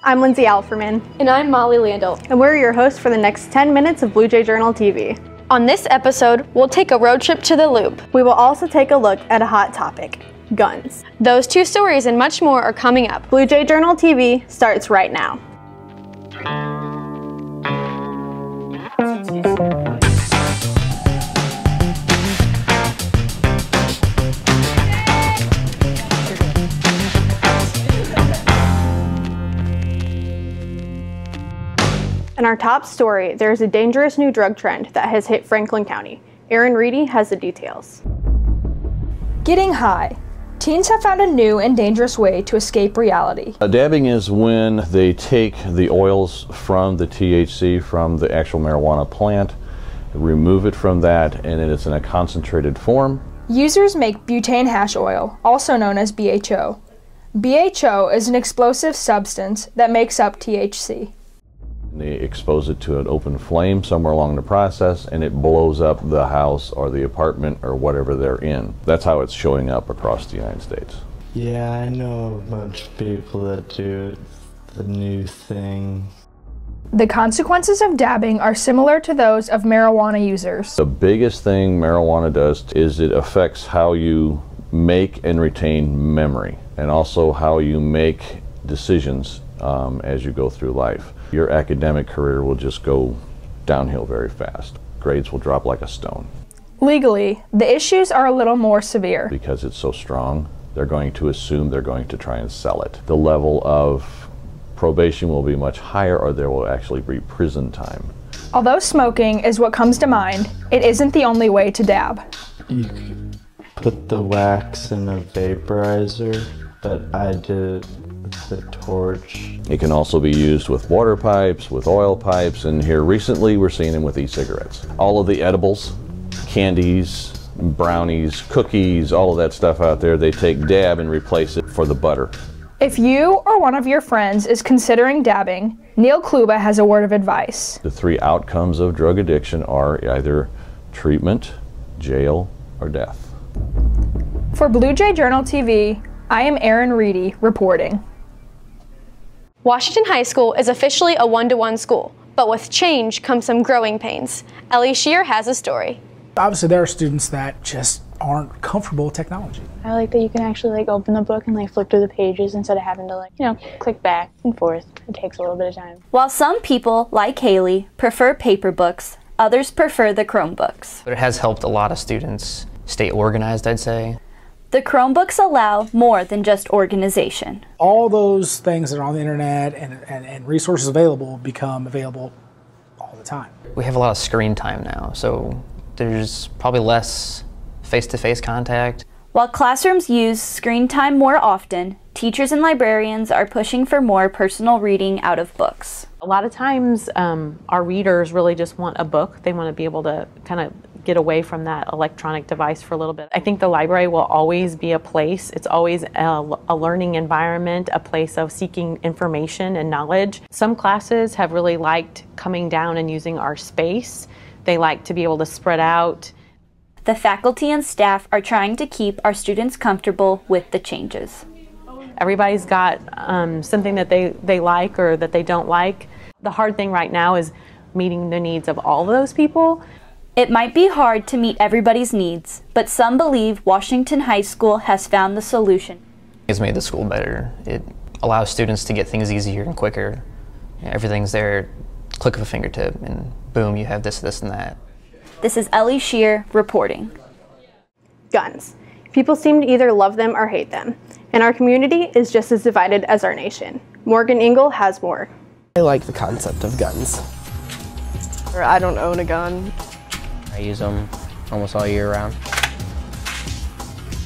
I'm Lindsay Alferman. And I'm Molly Landel. And we're your hosts for the next 10 minutes of Bjjtv Journal TV. On this episode, we'll take a road trip to the Loop. We will also take a look at a hot topic, guns. Those two stories and much more are coming up. Bjjtv Journal TV starts right now. In our top story, there is a dangerous new drug trend that has hit Franklin County. Aaron Reedy has the details. Getting high. Teens have found a new and dangerous way to escape reality. Dabbing is when they take the oils from the THC from the actual marijuana plant, remove it from that, and it is in a concentrated form. Users make butane hash oil, also known as BHO. BHO is an explosive substance that makes up THC. They expose it to an open flame somewhere along the process, and it blows up the house or the apartment or whatever they're in. That's how it's showing up across the United States. Yeah, I know a bunch of people that do the new thing. The consequences of dabbing are similar to those of marijuana users. The biggest thing marijuana does is it affects how you make and retain memory, and also how you make decisions as you go through life. Your academic career will just go downhill very fast. Grades will drop like a stone. Legally, the issues are a little more severe. Because it's so strong, they're going to assume they're going to try and sell it. The level of probation will be much higher, or there will actually be prison time. Although smoking is what comes to mind, it isn't the only way to dab. You could put the wax in a vaporizer, but I did it with the torch. It can also be used with water pipes, with oil pipes, and here recently we're seeing them with e-cigarettes. All of the edibles, candies, brownies, cookies, all of that stuff out there, they take dab and replace it for the butter. If you or one of your friends is considering dabbing, Neil Kluba has a word of advice. The three outcomes of drug addiction are either treatment, jail, or death. For Bjjtv Journal TV, I am Aaron Reedy reporting. Washington High School is officially a one-to-one school, but with change comes some growing pains. Ellie Shear has a story. Obviously, there are students that just aren't comfortable with technology. I like that you can actually open the book and flip through the pages instead of having to click back and forth. It takes a little bit of time. While some people, like Haley, prefer paper books, others prefer the Chromebooks. But it has helped a lot of students stay organized, I'd say. The Chromebooks allow more than just organization. All those things that are on the internet and resources available become available all the time. We have a lot of screen time now, so there's probably less face-to-face contact. While classrooms use screen time more often, teachers and librarians are pushing for more personal reading out of books. A lot of times our readers really just want a book. They want to be able to kind of get away from that electronic device for a little bit. I think the library will always be a place. It's always a learning environment, a place of seeking information and knowledge. Some classes have really liked coming down and using our space. They like to be able to spread out. The faculty and staff are trying to keep our students comfortable with the changes. Everybody's got something that they like or that they don't like. The hard thing right now is meeting the needs of all of those people. It might be hard to meet everybody's needs, but some believe Washington High School has found the solution. It's made the school better. It allows students to get things easier and quicker. Everything's there, click of a fingertip, and boom, you have this, this, and that. This is Ellie Shear reporting. Guns. People seem to either love them or hate them, and our community is just as divided as our nation. Morgan Engel has more. I like the concept of guns. I don't own a gun. I use them almost all year round.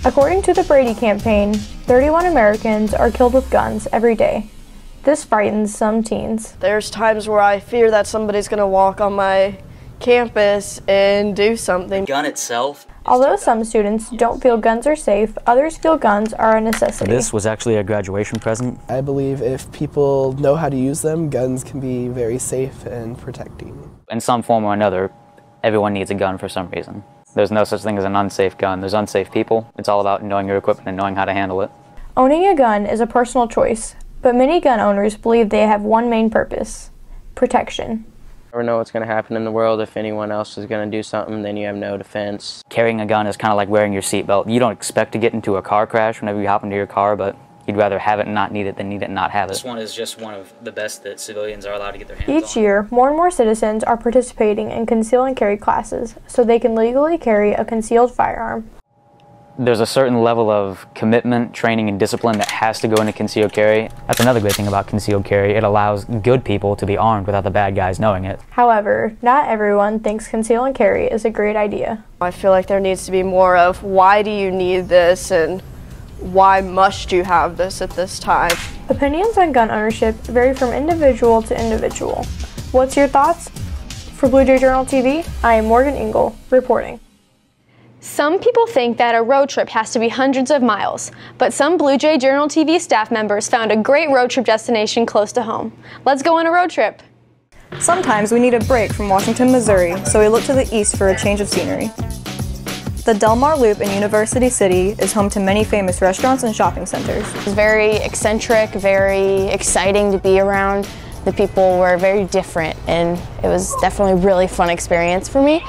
According to the Brady campaign, 31 Americans are killed with guns every day. This frightens some teens. There's times where I fear that somebody's going to walk on my campus and do something. The gun itself. Although some students don't feel guns are safe, others feel guns are a necessity. This was actually a graduation present. I believe if people know how to use them, guns can be very safe and protecting. In some form or another, everyone needs a gun for some reason. There's no such thing as an unsafe gun. There's unsafe people. It's all about knowing your equipment and knowing how to handle it. Owning a gun is a personal choice, But many gun owners believe they have one main purpose: protection. You never know what's going to happen in the world. If anyone else is going to do something, then you have no defense. Carrying a gun is kind of like wearing your seatbelt. You don't expect to get into a car crash whenever you hop into your car, but you'd rather have it and not need it than need it and not have it. This one is just one of the best that civilians are allowed to get their hands on. Each year, more and more citizens are participating in conceal and carry classes so they can legally carry a concealed firearm. There's a certain level of commitment, training, and discipline that has to go into concealed carry. That's another great thing about concealed carry. It allows good people to be armed without the bad guys knowing it. However, not everyone thinks conceal and carry is a great idea. I feel like there needs to be more of why do you need this and why must you have this at this time? Opinions on gun ownership vary from individual to individual. What's your thoughts? For Blue Jay Journal TV, I am Morgan Ingle, reporting. Some people think that a road trip has to be hundreds of miles, but some Blue Jay Journal TV staff members found a great road trip destination close to home. Let's go on a road trip. Sometimes we need a break from Washington, Missouri, so we look to the east for a change of scenery. The Delmar Loop in University City is home to many famous restaurants and shopping centers. It's very eccentric, very exciting to be around. The people were very different, and it was definitely a really fun experience for me.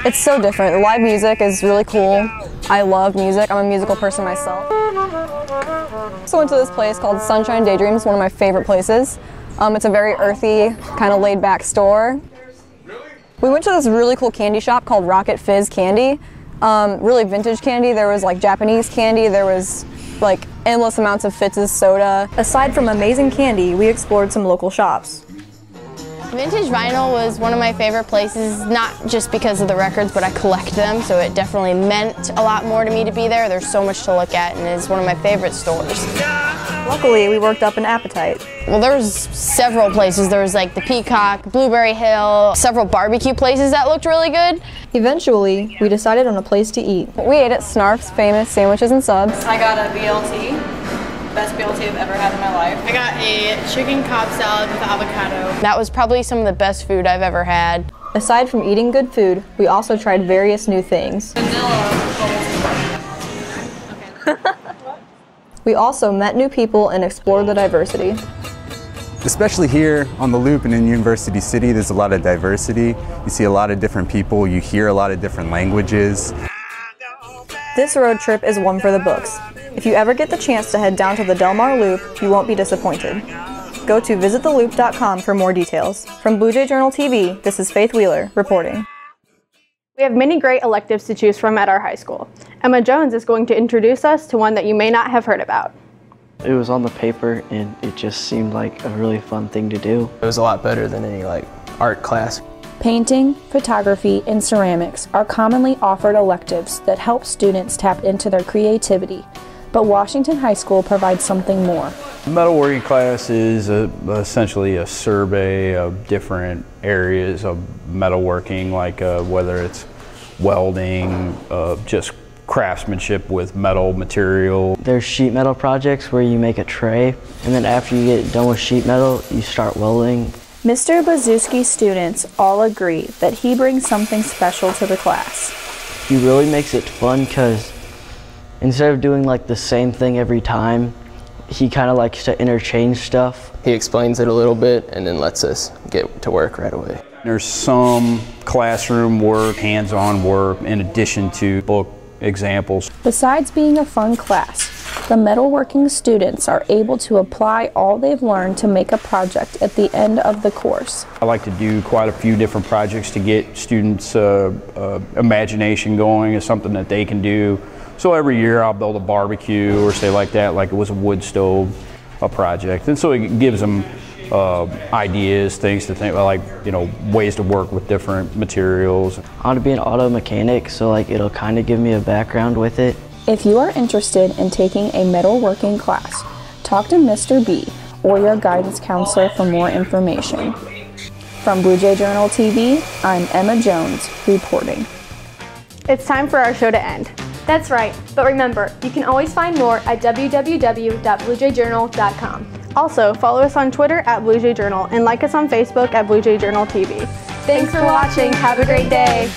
It's so different. The live music is really cool. I love music. I'm a musical person myself. So I went to this place called Sunshine Daydreams, one of my favorite places. It's a very earthy, kind of laid-back store. We went to this really cool candy shop called Rocket Fizz Candy. Really vintage candy. There was like Japanese candy. There was like endless amounts of Fitz's soda. Aside from amazing candy, we explored some local shops. Vintage vinyl was one of my favorite places, not just because of the records, but I collect them, so it definitely meant a lot more to me to be there. There's so much to look at, and it's one of my favorite stores. Luckily, we worked up an appetite. Well, there was several places. There was like the Peacock, Blueberry Hill, several barbecue places that looked really good. Eventually, we decided on a place to eat. We ate at Snarf's famous sandwiches and subs. I got a BLT. Best BLT I've ever had in my life. I got a chicken Cobb salad with avocado. That was probably some of the best food I've ever had. Aside from eating good food, we also tried various new things. We also met new people and explored the diversity. Especially here on the Loop and in University City, there's a lot of diversity. You see a lot of different people, you hear a lot of different languages. This road trip is one for the books. If you ever get the chance to head down to the Delmar Loop, you won't be disappointed. Go to visittheloop.com for more details. From Blue Jay Journal TV, this is Faith Wheeler reporting. We have many great electives to choose from at our high school. Emma Jones is going to introduce us to one that you may not have heard about. It was on the paper and it just seemed like a really fun thing to do. It was a lot better than any art class. Painting, photography, and ceramics are commonly offered electives that help students tap into their creativity. But Washington High School provides something more. Metalworking class is essentially a survey of different areas of metalworking, like whether it's welding, just craftsmanship with metal material. There's sheet metal projects where you make a tray, and then after you get done with sheet metal, you start welding. Mr. Bazuski's students all agree that he brings something special to the class. He really makes it fun because instead of doing the same thing every time, he kind of likes to interchange stuff. He explains it a little bit and then lets us get to work right away. There's some classroom work, hands-on work, in addition to book examples. Besides being a fun class, the metalworking students are able to apply all they've learned to make a project at the end of the course. I like to do quite a few different projects to get students' imagination going. It's something that they can do. So every year I'll build a barbecue or say like that, like it was a wood stove project. And so it gives them ideas, things to think about, like, ways to work with different materials. I want to be an auto mechanic, so it'll kind of give me a background with it. If you are interested in taking a metalworking class, talk to Mr. B or your guidance counselor for more information. From Blue Jay Journal TV, I'm Emma Jones reporting. It's time for our show to end. That's right, but remember, you can always find more at www.bluejayjournal.com. Also, follow us on Twitter at Blue Jay Journal and like us on Facebook at Blue Jay Journal TV. Thanks for watching. Have a great day.